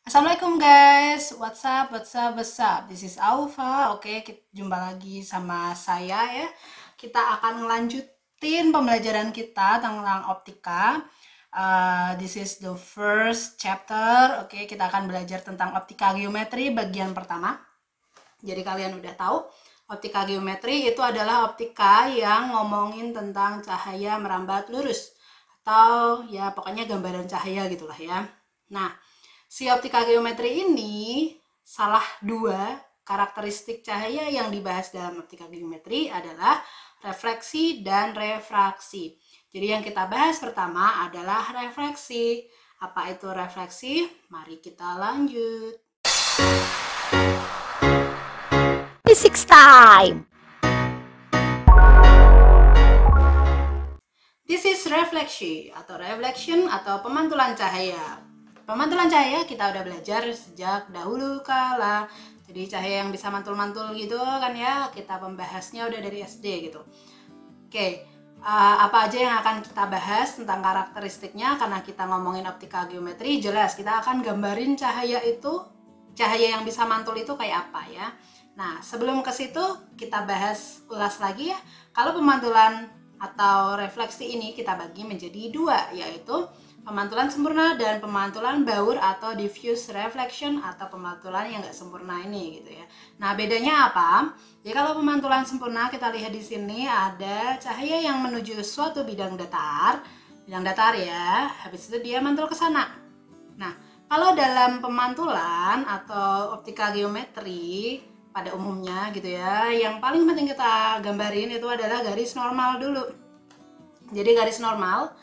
Assalamualaikum guys, what's up? This is Aufa. Oke, kita jumpa lagi sama saya ya. Kita akan ngelanjutin pembelajaran kita tentang optika. This is the first chapter. Oke, kita akan belajar tentang optika geometri bagian pertama. Jadi kalian udah tahu, optika geometri itu adalah optika yang ngomongin tentang cahaya merambat lurus. Atau ya pokoknya gambaran cahaya gitulah ya. Nah, si optika geometri ini salah dua karakteristik cahaya yang dibahas dalam optika geometri adalah refleksi dan refraksi. Jadi yang kita bahas pertama adalah refleksi. Apa itu refleksi? Mari kita lanjut. Physics time. This is reflection atau pemantulan cahaya. Pemantulan cahaya kita udah belajar sejak dahulu kala. Jadi cahaya yang bisa mantul-mantul gitu kan ya, kita pembahasnya udah dari SD gitu. Oke, apa aja yang akan kita bahas tentang karakteristiknya, karena kita ngomongin optika geometri, jelas kita akan gambarin cahaya yang bisa mantul itu kayak apa ya. Nah, sebelum ke situ kita ulas lagi ya. Kalau pemantulan atau refleksi ini kita bagi menjadi dua, yaitu pemantulan sempurna dan pemantulan baur atau diffuse reflection atau pemantulan yang nggak sempurna ini gitu ya. Nah, bedanya apa? Jadi kalau pemantulan sempurna kita lihat di sini ada cahaya yang menuju suatu bidang datar ya. Habis itu dia mantul ke sana. Nah, kalau dalam pemantulan atau optika geometri pada umumnya gitu ya, yang paling penting kita gambarin itu adalah garis normal dulu. Jadi garis normal,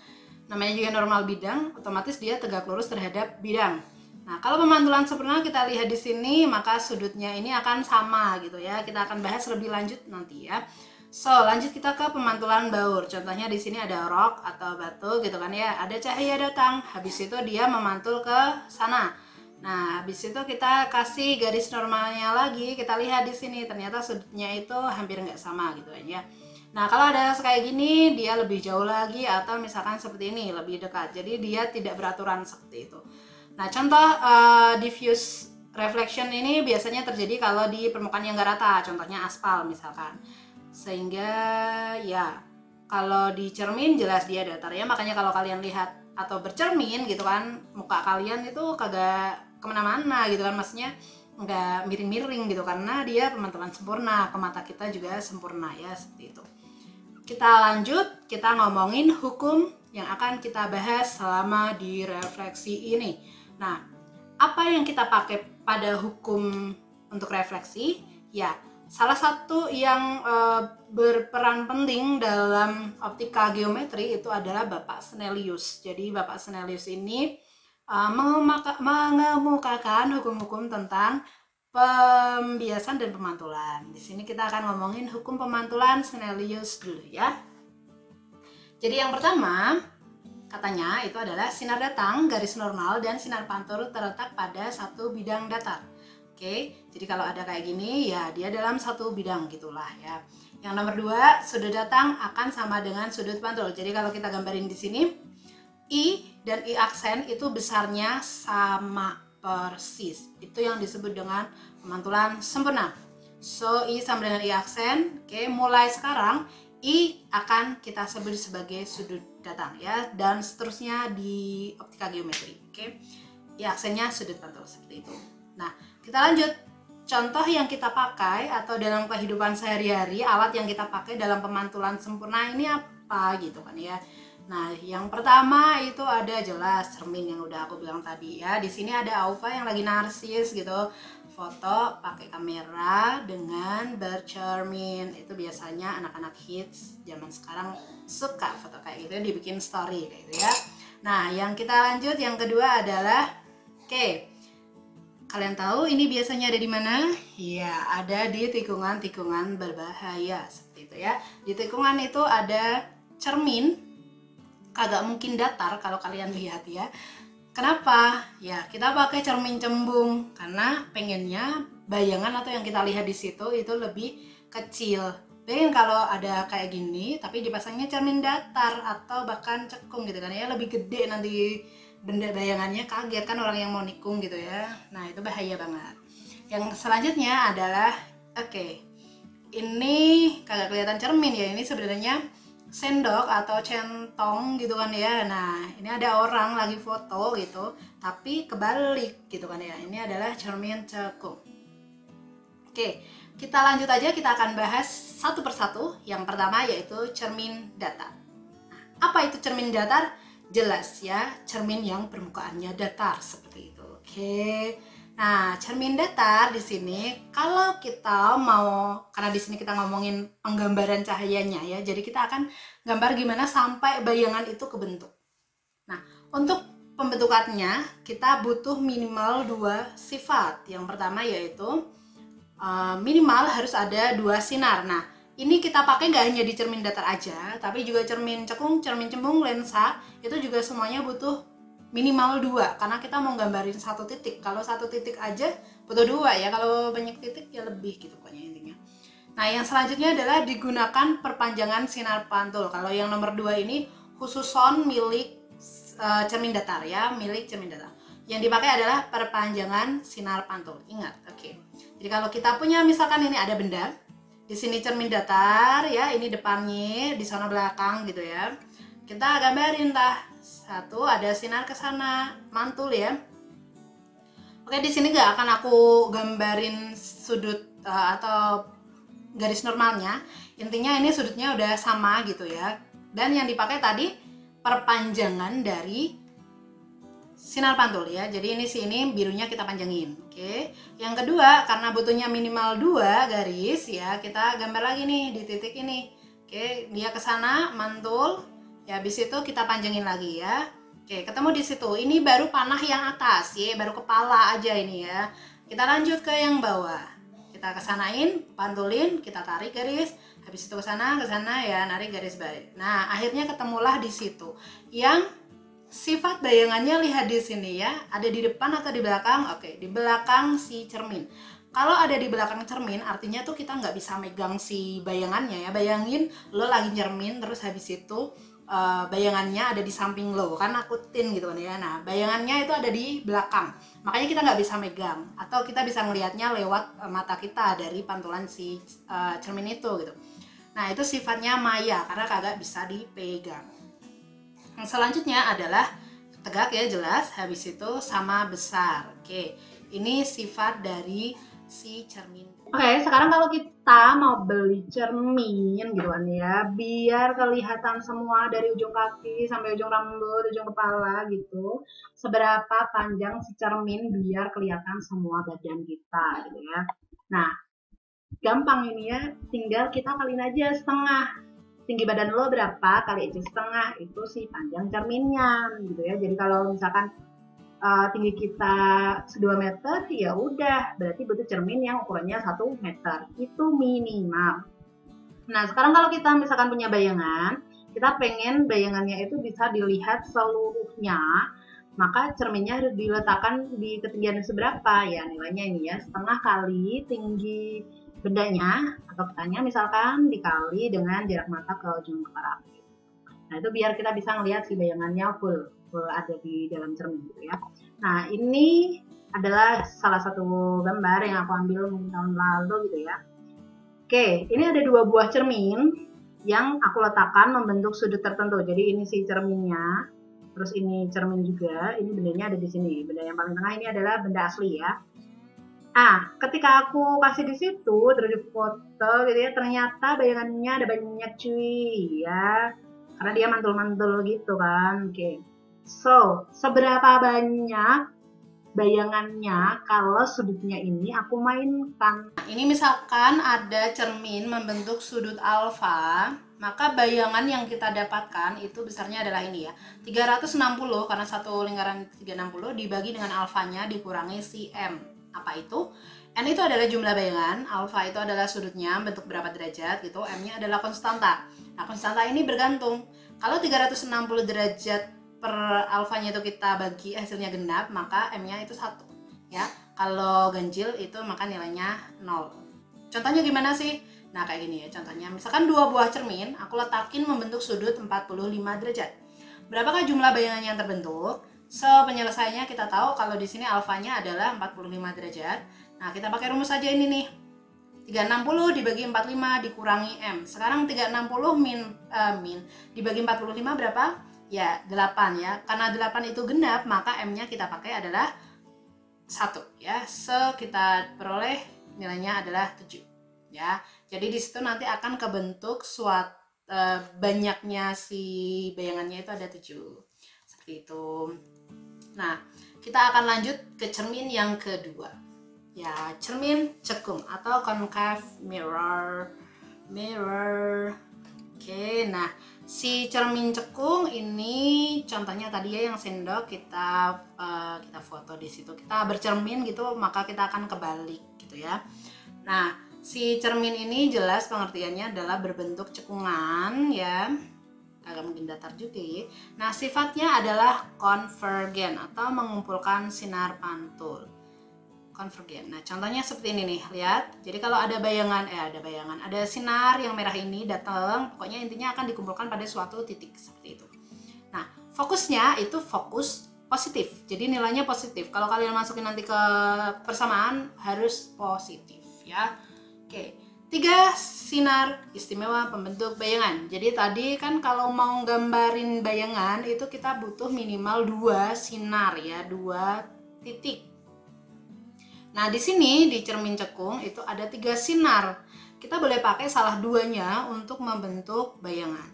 namanya juga normal bidang, otomatis dia tegak lurus terhadap bidang. Nah, kalau pemantulan sempurna kita lihat di sini, maka sudutnya ini akan sama gitu ya. Kita akan bahas lebih lanjut nanti ya. So, lanjut kita ke pemantulan baur. Contohnya di sini ada rock atau batu gitu kan ya. Ada cahaya datang, habis itu dia memantul ke sana. Nah, habis itu kita kasih garis normalnya lagi. Kita lihat di sini, ternyata sudutnya itu hampir nggak sama gitu aja. Nah, kalau ada kayak gini, dia lebih jauh lagi, atau misalkan seperti ini, lebih dekat. Jadi dia tidak beraturan seperti itu. Nah, contoh diffuse reflection ini biasanya terjadi kalau di permukaan yang nggak rata, contohnya aspal misalkan. Sehingga ya, kalau di cermin jelas dia datar ya, makanya kalau kalian lihat atau bercermin gitu kan, muka kalian itu kagak kemana-mana gitu kan, maksudnya nggak miring-miring gitu, karena dia pemantulan sempurna, ke mata kita juga sempurna ya, seperti itu. Kita lanjut, kita ngomongin hukum yang akan kita bahas selama di refleksi ini. Nah, apa yang kita pakai pada hukum untuk refleksi? Ya, salah satu yang berperan penting dalam optika geometri itu adalah Bapak Snellius. Jadi Bapak Snellius ini mengemukakan hukum-hukum tentang pembiasan dan pemantulan. Di sini kita akan ngomongin hukum pemantulan Snellius dulu ya. Jadi yang pertama, katanya itu adalah sinar datang garis normal dan sinar pantul terletak pada satu bidang datar. Oke, jadi kalau ada kayak gini ya dia dalam satu bidang gitulah ya. Yang nomor dua, sudut datang akan sama dengan sudut pantul. Jadi kalau kita gambarin di sini, I dan I aksen itu besarnya sama persis. Itu yang disebut dengan pemantulan sempurna. So, I sama dengan I aksen. Oke, mulai sekarang I akan kita sebut sebagai sudut datang ya, dan seterusnya di optika geometri. Oke, I aksennya sudut pantul seperti itu. Nah, kita lanjut. Contoh yang kita pakai atau dalam kehidupan sehari-hari, alat yang kita pakai dalam pemantulan sempurna ini apa gitu kan ya. Nah, yang pertama itu ada jelas cermin yang udah aku bilang tadi ya. Di sini ada Aufa yang lagi narsis gitu. Foto pakai kamera dengan bercermin. Itu biasanya anak-anak hits zaman sekarang suka foto kayak gitu, dibikin story kayak gitu ya. Nah, yang kita lanjut yang kedua adalah kalian tahu ini biasanya ada di mana? Ya, ada di tikungan-tikungan berbahaya seperti itu ya. Di tikungan itu ada cermin, kagak mungkin datar kalau kalian lihat ya. Kenapa? Ya, kita pakai cermin cembung karena pengennya bayangan atau yang kita lihat di situ itu lebih kecil. Pengen kalau ada kayak gini tapi dipasangnya cermin datar atau bahkan cekung gitu kan ya, lebih gede nanti benda bayangannya kaget kan, orang yang mau nikung gitu ya. Nah itu bahaya banget. Yang selanjutnya adalah ini kagak kelihatan cermin ya, ini sebenarnya sendok atau centong gitu kan ya. Nah ini ada orang lagi foto gitu tapi kebalik gitu kan ya, ini adalah cermin cekung. Oke, kita lanjut aja, kita akan bahas satu persatu. Yang pertama yaitu cermin datar. Nah, apa itu cermin datar? Jelas ya, cermin yang permukaannya datar seperti itu. Oke. Nah, cermin datar di sini kalau kita mau, karena di sini kita ngomongin penggambaran cahayanya ya. Jadi kita akan gambar gimana sampai bayangan itu kebentuk. Nah, untuk pembentukannya kita butuh minimal 2 sifat. Yang pertama yaitu minimal harus ada 2 sinar. Nah, ini kita pakai nggak hanya di cermin datar aja, tapi juga cermin cekung, cermin cembung, lensa, itu juga semuanya butuh minimal 2, karena kita mau gambarin satu titik. Kalau satu titik aja butuh 2 ya, kalau banyak titik ya lebih gitu pokoknya intinya. Nah, yang selanjutnya adalah digunakan perpanjangan sinar pantul. Kalau yang nomor 2 ini khusus sound milik cermin datar ya, milik cermin datar. Yang dipakai adalah perpanjangan sinar pantul. Ingat, oke. Jadi kalau kita punya misalkan ini ada benda, di sini cermin datar ya, ini depannya, di sana belakang gitu ya. Kita gambarin satu ada sinar ke sana, mantul ya. Oke, di sini nggak akan aku gambarin sudut atau garis normalnya. Intinya ini sudutnya udah sama gitu ya. Dan yang dipakai tadi perpanjangan dari sinar pantul ya. Jadi ini sini birunya kita panjangin. Oke. Yang kedua, karena butuhnya minimal 2 garis ya, kita gambar lagi nih di titik ini. Oke, dia ke sana mantul. Ya, habis itu kita panjangin lagi ya. Oke, ketemu di situ. Ini baru panah yang atas ya, baru kepala aja ini ya. Kita lanjut ke yang bawah. Kita kesanain, pantulin, kita tarik garis. Habis itu ke sana ya, narik garis balik. Nah, akhirnya ketemulah di situ. Yang sifat bayangannya lihat di sini ya, ada di depan atau di belakang? Oke, di belakang si cermin. Kalau ada di belakang cermin, artinya tuh kita nggak bisa megang si bayangannya ya. Bayangin lo lagi cermin, terus habis itu bayangannya ada di samping lo, kan nakutin gitu kan ya. Nah, bayangannya itu ada di belakang, makanya kita nggak bisa megang. Atau kita bisa ngelihatnya lewat mata kita dari pantulan si cermin itu gitu. Nah, itu sifatnya maya karena kagak bisa dipegang. Yang selanjutnya adalah tegak ya, jelas. Habis itu sama besar. Oke, ini sifat dari si cermin. Oke, sekarang kalau kita mau beli cermin gitu kan ya, biar kelihatan semua dari ujung kaki sampai ujung rambut, ujung kepala gitu, seberapa panjang si cermin biar kelihatan semua badan kita gitu ya. Nah, gampang ini ya, tinggal kita kaliin aja setengah. Tinggi badan lo berapa kali aja setengah, itu sih panjang cerminnya gitu ya. Jadi kalau misalkan tinggi kita 2 meter ya udah berarti butuh cermin yang ukurannya 1 meter, itu minimal. Nah, sekarang kalau kita misalkan punya bayangan, kita pengen bayangannya itu bisa dilihat seluruhnya, maka cerminnya harus diletakkan di ketinggian seberapa ya, nilainya ini ya, setengah kali tinggi bendanya atau petanya misalkan dikali dengan jarak mata ke ujung kepala. Nah, itu biar kita bisa ngelihat si bayangannya full ada di dalam cermin gitu ya. Nah, ini adalah salah satu gambar yang aku ambil tahun lalu gitu ya. Oke, ini ada 2 buah cermin yang aku letakkan membentuk sudut tertentu. Jadi ini si cerminnya, terus ini cermin juga, ini bendanya ada di sini. Benda yang paling tengah ini adalah benda asli ya. Ketika aku kasih di situ, terus foto gitu ya, ternyata bayangannya ada banyak cuy ya. Karena dia mantul-mantul gitu kan. Oke. So, seberapa banyak bayangannya kalau sudutnya ini aku mainkan. Ini misalkan ada cermin membentuk sudut alfa, maka bayangan yang kita dapatkan itu besarnya adalah ini ya, 360, karena satu lingkaran 360 dibagi dengan alfanya dikurangi si M. Apa itu? N itu adalah jumlah bayangan, alfa itu adalah sudutnya, bentuk berapa derajat gitu, M-nya adalah konstanta. Nah, konstanta ini bergantung. Kalau 360 derajat per alfanya itu kita bagi hasilnya genap, maka M-nya itu 1 ya. Kalau ganjil itu maka nilainya 0. Contohnya gimana sih? Nah, kayak gini ya contohnya. Misalkan 2 buah cermin aku letakin membentuk sudut 45 derajat. Berapakah jumlah bayangan yang terbentuk? So, penyelesaiannya kita tahu kalau di sini alfanya adalah 45 derajat. Nah, kita pakai rumus aja ini nih. 360 dibagi 45 dikurangi M. Sekarang 360 min dibagi 45 berapa? Ya, 8 ya. Karena 8 itu genap, maka M-nya kita pakai adalah 1 ya. So, kita peroleh nilainya adalah 7 ya. Jadi di situ nanti akan kebentuk suatu banyaknya si bayangannya itu ada 7. Seperti itu. Nah, kita akan lanjut ke cermin yang kedua. Ya, cermin cekung atau concave mirror. Oke, nah si cermin cekung ini contohnya tadi ya yang sendok kita foto di situ. Kita bercermin gitu, maka kita akan kebalik gitu ya. Nah, si cermin ini jelas pengertiannya adalah berbentuk cekungan ya. Agak mungkin datar juga ya. Nah, sifatnya adalah konvergen atau mengumpulkan sinar pantul. Konvergen. Nah, contohnya seperti ini nih, lihat. Jadi kalau ada ada sinar yang merah ini datang, pokoknya intinya akan dikumpulkan pada suatu titik seperti itu. Nah, fokusnya itu fokus positif. Jadi nilainya positif. Kalau kalian masukin nanti ke persamaan harus positif ya. Oke. 3 sinar istimewa pembentuk bayangan. Jadi tadi kan kalau mau gambarin bayangan itu kita butuh minimal 2 sinar ya, 2 titik. Nah, di sini di cermin cekung itu ada 3 sinar. Kita boleh pakai salah duanya untuk membentuk bayangan.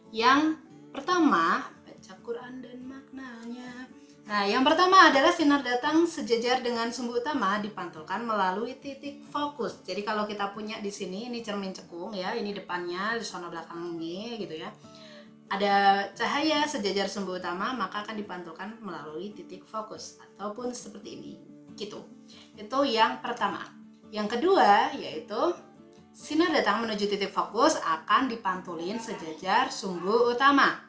Yang pertama, baca Quran dan maknanya. Nah, yang pertama adalah sinar datang sejajar dengan sumbu utama dipantulkan melalui titik fokus. Jadi kalau kita punya di sini ini cermin cekung ya, ini depannya, di sana belakangnya gitu ya. Ada cahaya sejajar sumbu utama, maka akan dipantulkan melalui titik fokus ataupun seperti ini. Gitu. Itu yang pertama. Yang kedua yaitu sinar datang menuju titik fokus akan dipantulin sejajar sumbu utama.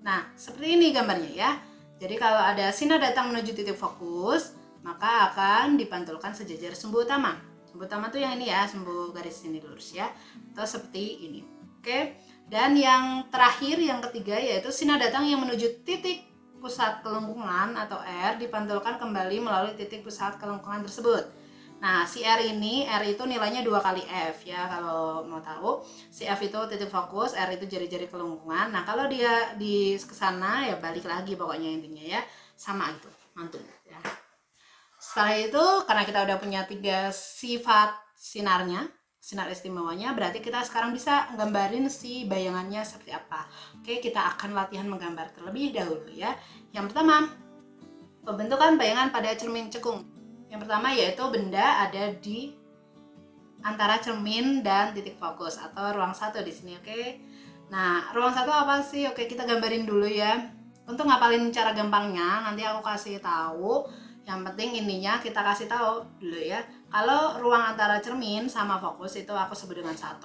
Nah, seperti ini gambarnya ya. Jadi kalau ada sinar datang menuju titik fokus, maka akan dipantulkan sejajar sumbu utama. Sumbu utama tuh yang ini ya, sumbu garis ini lurus ya. Atau seperti ini. Oke. Dan yang terakhir, yang ketiga yaitu sinar datang yang menuju titik pusat kelengkungan atau R dipantulkan kembali melalui titik pusat kelengkungan tersebut. Nah, si R itu nilainya 2 kali F ya, kalau mau tahu. Si F itu titik fokus, R itu jari-jari kelengkungan. Nah, kalau dia di kesana ya balik lagi pokoknya intinya ya. Sama itu, mantul ya. Setelah itu, karena kita udah punya 3 sifat sinarnya, sinar istimewanya, berarti kita sekarang bisa gambarin si bayangannya seperti apa. Oke, kita akan latihan menggambar terlebih dahulu ya. Yang pertama, pembentukan bayangan pada cermin cekung. Yang pertama yaitu benda ada di antara cermin dan titik fokus atau ruang 1 di sini, oke. Nah, ruang 1 apa sih? Oke, kita gambarin dulu ya. Untuk ngapalin cara gampangnya, nanti aku kasih tahu. Yang penting ininya kita kasih tahu dulu ya. Kalau ruang antara cermin sama fokus itu aku sebut dengan 1,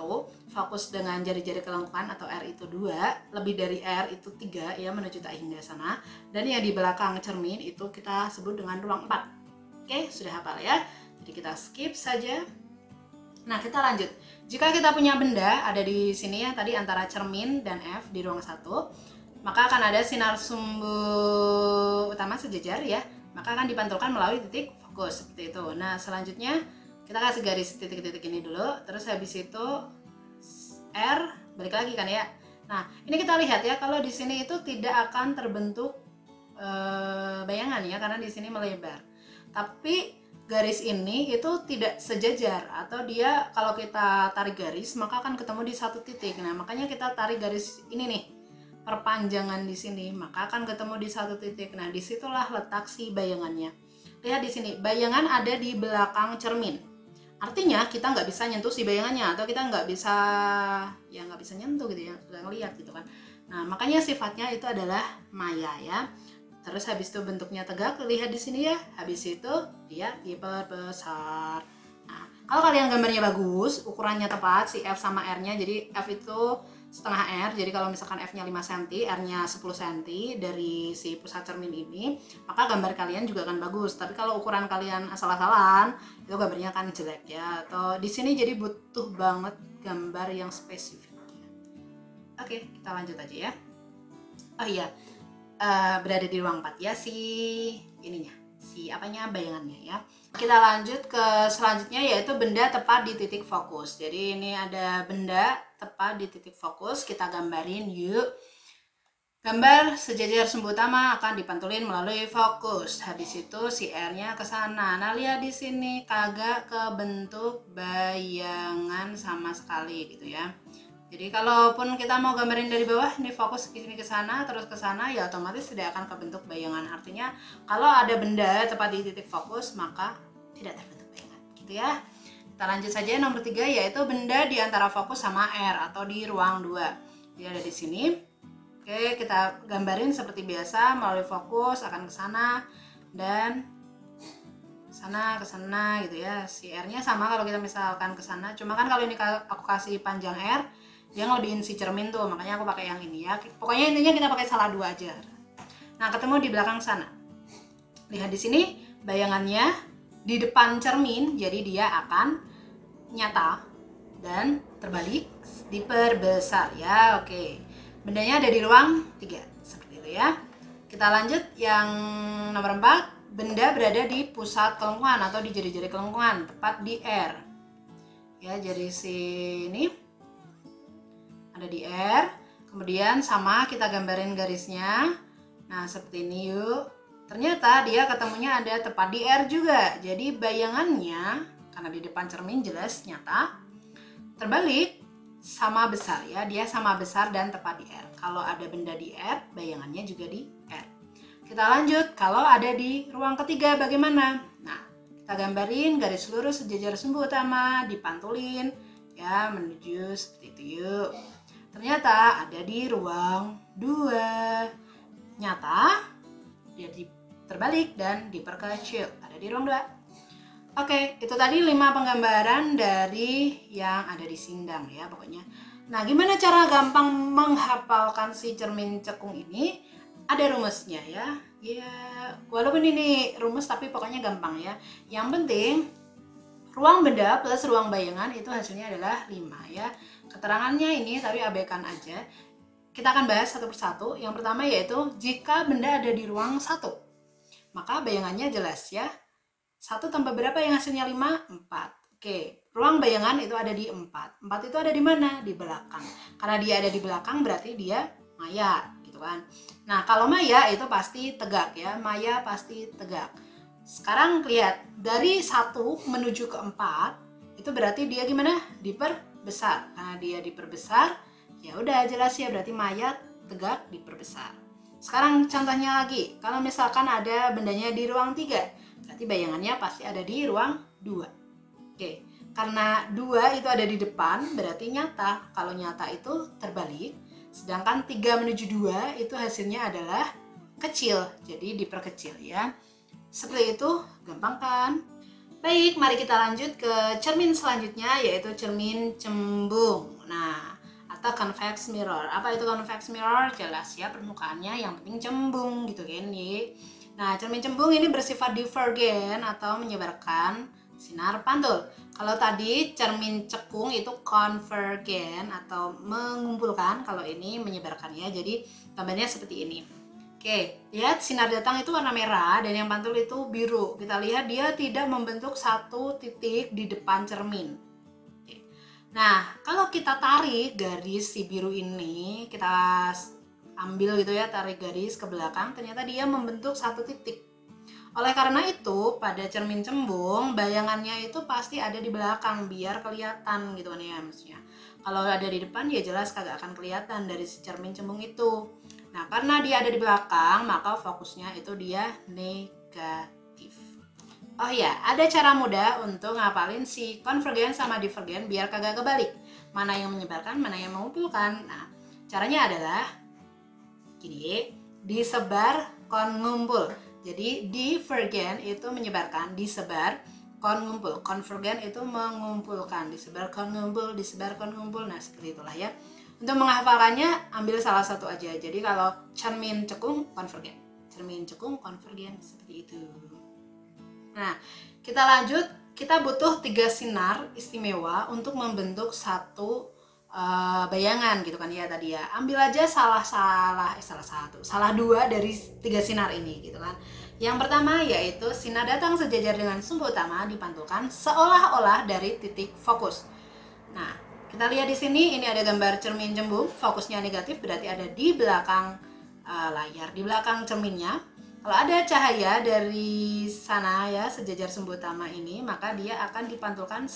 fokus dengan jari-jari kelengkungan atau R itu 2, lebih dari R itu 3 ya, menuju tak hingga sana. Dan yang di belakang cermin itu kita sebut dengan ruang 4. Oke, sudah hafal ya. Jadi kita skip saja. Nah, kita lanjut. Jika kita punya benda ada di sini ya, tadi antara cermin dan F di ruang 1, maka akan ada sinar sumbu utama sejajar ya. Maka akan dipantulkan melalui titik fokus seperti itu. Nah, selanjutnya kita kasih garis titik-titik ini dulu. Terus habis itu R balik lagi kan ya. Nah, ini kita lihat ya, kalau di sini itu tidak akan terbentuk bayangan ya, karena di sini melebar. Tapi garis ini itu tidak sejajar, atau dia kalau kita tarik garis maka akan ketemu di satu titik. Nah, makanya kita tarik garis ini nih, perpanjangan di sini, maka akan ketemu di satu titik. Nah, disitulah letak si bayangannya. Lihat di sini, bayangan ada di belakang cermin. Artinya kita nggak bisa nyentuh si bayangannya, atau kita nggak bisa nyentuh gitu ya, nggak ngeliat gitu kan. Nah, makanya sifatnya itu adalah maya ya. Terus habis itu bentuknya tegak, lihat di sini ya. Habis itu dia diperbesar. Nah, kalau kalian gambarnya bagus, ukurannya tepat, si F sama R-nya, jadi F itu setengah R, jadi kalau misalkan F-nya 5 cm, R-nya 10 cm dari si pusat cermin ini, maka gambar kalian juga akan bagus. Tapi kalau ukuran kalian asal-asalan, itu gambarnya akan jelek ya. Atau di sini jadi butuh banget gambar yang spesifik. Oke, kita lanjut aja ya. Oh iya, berada di ruang 4 ya, si bayangannya ya. Kita lanjut ke selanjutnya, yaitu benda tepat di titik fokus. Jadi ini ada benda tepat di titik fokus, kita gambarin yuk. Gambar sejajar sumbu utama akan dipantulin melalui fokus. Habis itu si R-nya ke sana. Nah, lihat di sini kagak kebentuk bayangan sama sekali gitu ya. Jadi kalaupun kita mau gambarin dari bawah, ini fokus ke sini ke sana, terus ke sana, ya otomatis tidak akan kebentuk bayangan. Artinya kalau ada benda tepat di titik fokus, maka tidak terbentuk bayangan gitu ya. Kita lanjut saja nomor 3, yaitu benda di antara fokus sama R atau di ruang 2. Dia ada di sini. Oke, kita gambarin seperti biasa, melalui fokus akan ke sana dan ke sana gitu ya. Si R-nya sama kalau kita misalkan ke sana. Cuma kan kalau ini aku kasih panjang R, dia ngelebihin si cermin tuh, makanya aku pakai yang ini ya. Pokoknya intinya kita pakai salah 2 aja. Nah, ketemu di belakang sana. Lihat di sini bayangannya di depan cermin, jadi dia akan nyata dan terbalik diperbesar ya. Oke. Bendanya ada di ruang 3 seperti itu ya. Kita lanjut yang nomor 4, benda berada di pusat kelengkungan atau di jari-jari kelengkungan, tepat di R. Ya, jari sini ada di R. Kemudian sama kita gambarin garisnya. Nah, seperti ini yuk. Ternyata dia ketemunya ada tepat di R juga. Jadi bayangannya karena di depan cermin jelas nyata. Terbalik sama besar ya, dia sama besar dan tepat di R. Kalau ada benda di R, bayangannya juga di R. Kita lanjut, kalau ada di ruang ketiga bagaimana? Nah, kita gambarin garis lurus sejajar sumbu utama, dipantulin ya menuju seperti itu yuk. Ternyata ada di ruang 2. Nyata, dia terbalik dan diperkecil, ada di ruang 2. Oke, itu tadi 5 penggambaran dari yang ada di Sindang ya pokoknya. Nah, gimana cara gampang menghafalkan si cermin cekung ini? Ada rumusnya ya. Ya, walaupun ini rumus tapi pokoknya gampang ya. Yang penting ruang benda plus ruang bayangan itu hasilnya adalah 5 ya. Keterangannya ini tapi abaikan aja. Kita akan bahas satu persatu. Yang pertama yaitu jika benda ada di ruang 1, maka bayangannya jelas ya. 1 tambah berapa yang hasilnya 5? 4. Oke, ruang bayangan itu ada di 4. 4 itu ada di mana? Di belakang. Karena dia ada di belakang berarti dia maya gitu kan. Nah, kalau maya itu pasti tegak ya. Maya pasti tegak. Sekarang lihat, dari 1 menuju ke 4 itu berarti dia gimana? Diperbesar. Karena dia diperbesar, ya udah jelas ya berarti maya tegak diperbesar. Sekarang contohnya lagi, kalau misalkan ada bendanya di ruang 3, berarti bayangannya pasti ada di ruang 2. Oke, karena 2 itu ada di depan berarti nyata. Kalau nyata itu terbalik, sedangkan 3 menuju 2 itu hasilnya adalah kecil, jadi diperkecil ya. Seperti itu, gampang kan? Baik, mari kita lanjut ke cermin selanjutnya, yaitu cermin cembung. Nah, atau convex mirror. Apa itu convex mirror? Jelas ya permukaannya, yang penting cembung gitu kan ya. Nah, cermin cembung ini bersifat divergen atau menyebarkan sinar pantul. Kalau tadi cermin cekung itu konvergen atau mengumpulkan, kalau ini menyebarkan ya. Jadi gambarnya seperti ini. Oke, lihat sinar datang itu warna merah dan yang pantul itu biru. Kita lihat dia tidak membentuk satu titik di depan cermin. Oke. Nah, kalau kita tarik garis si biru ini, kita ambil gitu ya, tarik garis ke belakang, ternyata dia membentuk satu titik. Oleh karena itu, pada cermin cembung, bayangannya itu pasti ada di belakang biar kelihatan gitu kan ya maksudnya. Kalau ada di depan ya jelas kagak akan kelihatan dari si cermin cembung itu. Nah, karena dia ada di belakang, maka fokusnya itu dia negatif. Oh ya, ada cara mudah untuk ngapalin si konvergen sama divergen biar kagak kebalik. Mana yang menyebarkan, mana yang mengumpulkan. Nah, caranya adalah gini, disebar kon ngumpul. Jadi divergen itu menyebarkan, disebar kon ngumpul. Konvergen itu mengumpulkan, disebar kon ngumpul, disebar kon ngumpul. Nah, seperti itulah ya. Untuk menghafalkannya ambil salah satu aja. Jadi kalau cermin cekung konvergen, cermin cekung konvergen, seperti itu. Nah, kita lanjut. Kita butuh 3 sinar istimewa untuk membentuk satu bayangan gitu kan ya tadi ya. Ambil aja salah dua dari 3 sinar ini gitu kan. Yang pertama yaitu sinar datang sejajar dengan sumbu utama dipantulkan seolah-olah dari titik fokus. Nah, kita lihat di sini ini ada gambar cermin cembung, fokusnya negatif berarti ada di belakang layar, di belakang cerminnya. Kalau ada cahaya dari sana ya sejajar sumbu utama ini, maka dia akan dipantulkan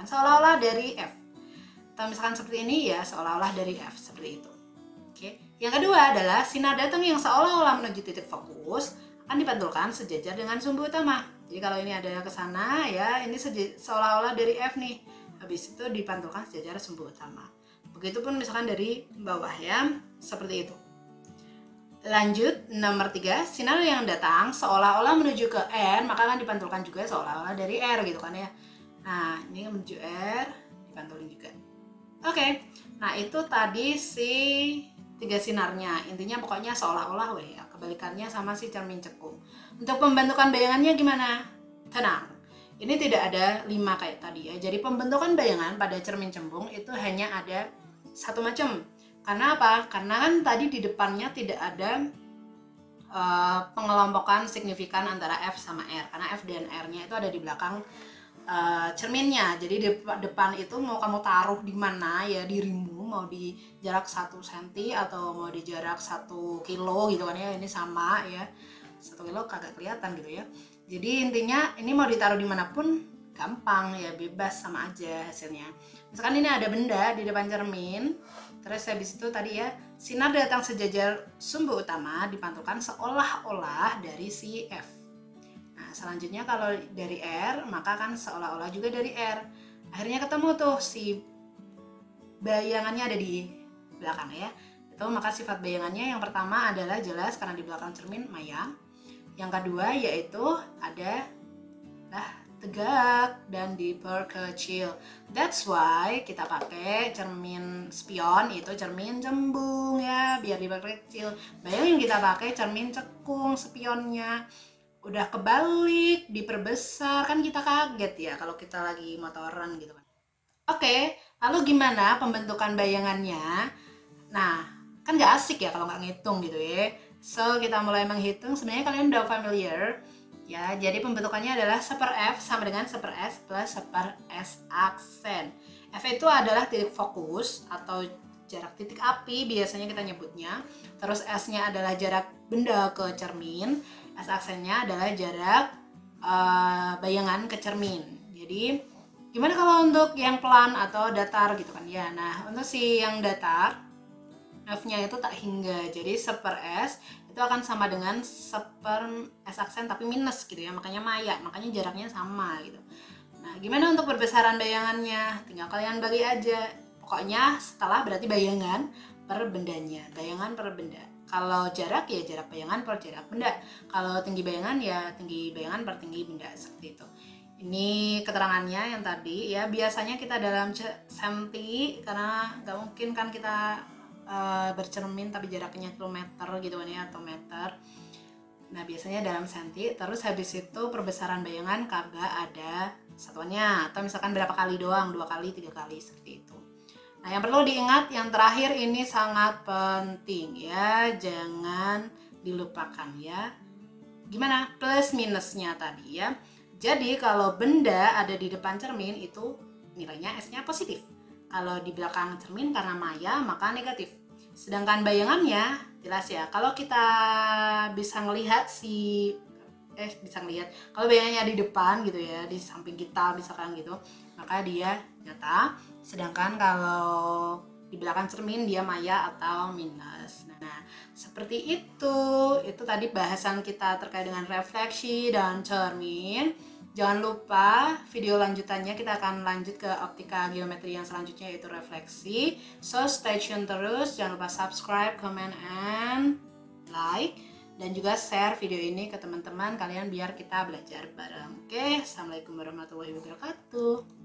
seolah-olah dari F. Atau misalkan seperti ini ya seolah-olah dari F seperti itu. Oke. Yang kedua adalah sinar datang yang seolah-olah menuju titik fokus akan dipantulkan sejajar dengan sumbu utama. Jadi kalau ini ada ke sana ya, ini seolah-olah dari F nih. Habis itu dipantulkan sejajar sumbu utama. Begitupun misalkan dari bawah ya, seperti itu. Lanjut nomor 3, sinar yang datang seolah-olah menuju ke R, maka akan dipantulkan juga seolah-olah dari R gitu kan ya. Nah, ini menuju R, dipantulin juga. Oke. Nah, itu tadi si 3 sinarnya. Intinya pokoknya seolah-olah ya. Kebalikannya sama si cermin cekung. Untuk pembentukan bayangannya gimana? Tenang. Ini tidak ada 5 kayak tadi ya. Jadi pembentukan bayangan pada cermin cembung itu hanya ada satu macam. Karena apa? Karena kan tadi di depannya tidak ada pengelompokan signifikan antara F sama R. Karena F dan R-nya itu ada di belakang cerminnya. Jadi di depan itu mau kamu taruh di mana ya dirimu, mau di jarak 1 cm atau mau di jarak 1 kilo gitu kan ya. Ini sama ya. 1 kilo kagak kelihatan gitu ya. Jadi intinya ini mau ditaruh dimanapun gampang ya, bebas sama aja hasilnya. Misalkan ini ada benda di depan cermin, terus habis itu tadi ya sinar datang sejajar sumbu utama dipantulkan seolah-olah dari si F. Nah selanjutnya kalau dari R maka kan seolah-olah juga dari R. Akhirnya ketemu tuh si bayangannya ada di belakang ya. Itu maka sifat bayangannya yang pertama adalah jelas karena di belakang cermin maya. Yang kedua yaitu ada tegak dan diperkecil. That's why kita pakai cermin spion itu cermin cembung ya, biar diperkecil. Bayangin kita pakai cermin cekung spionnya udah kebalik, diperbesar, kan kita kaget ya kalau kita lagi motoran gitu kan. Oke, lalu gimana pembentukan bayangannya? Nah, kan gak asik ya kalau nggak ngitung gitu ya. So, kita mulai menghitung. Sebenarnya kalian udah familiar ya. Jadi pembentukannya adalah 1/F sama dengan 1/S plus 1/S aksen. F itu adalah titik fokus atau jarak titik api biasanya kita nyebutnya. Terus S-nya adalah jarak benda ke cermin. S aksennya adalah jarak bayangan ke cermin. Jadi gimana kalau untuk yang pelan atau datar gitu kan ya. Nah, untuk si yang datar F-nya itu tak hingga, jadi 1/S itu akan sama dengan 1/S aksen tapi minus gitu ya, makanya maya, makanya jaraknya sama gitu. Nah, gimana untuk perbesaran bayangannya? Tinggal kalian bagi aja. Pokoknya setelah berarti bayangan per bendanya, bayangan per benda. Kalau jarak ya jarak bayangan per jarak benda. Kalau tinggi bayangan ya tinggi bayangan per tinggi benda, seperti itu. Ini keterangannya yang tadi ya, biasanya kita dalam senti karena nggak mungkin kan kita bercermin tapi jaraknya kilometer gitu kan ya atau meter. Nah biasanya dalam senti. Terus habis itu perbesaran bayangan kagak ada satuannya, atau misalkan berapa kali doang, 2 kali 3 kali seperti itu. Nah yang perlu diingat yang terakhir ini sangat penting ya, jangan dilupakan ya. Gimana plus minusnya tadi ya. Jadi kalau benda ada di depan cermin itu nilainya S-nya positif. Kalau di belakang cermin karena maya maka negatif. Sedangkan bayangannya jelas ya. Kalau kita bisa ngelihat kalau bayangannya di depan gitu ya, di samping kita misalkan gitu, maka dia nyata. Sedangkan kalau di belakang cermin dia maya atau minus. Nah, seperti itu. Itu tadi bahasan kita terkait dengan refleksi dan cermin. Jangan lupa video lanjutannya kita akan lanjut ke optika geometri yang selanjutnya yaitu refleksi. So stay tune terus, jangan lupa subscribe, comment, and like. Dan juga share video ini ke teman-teman kalian biar kita belajar bareng. Oke, assalamualaikum warahmatullahi wabarakatuh.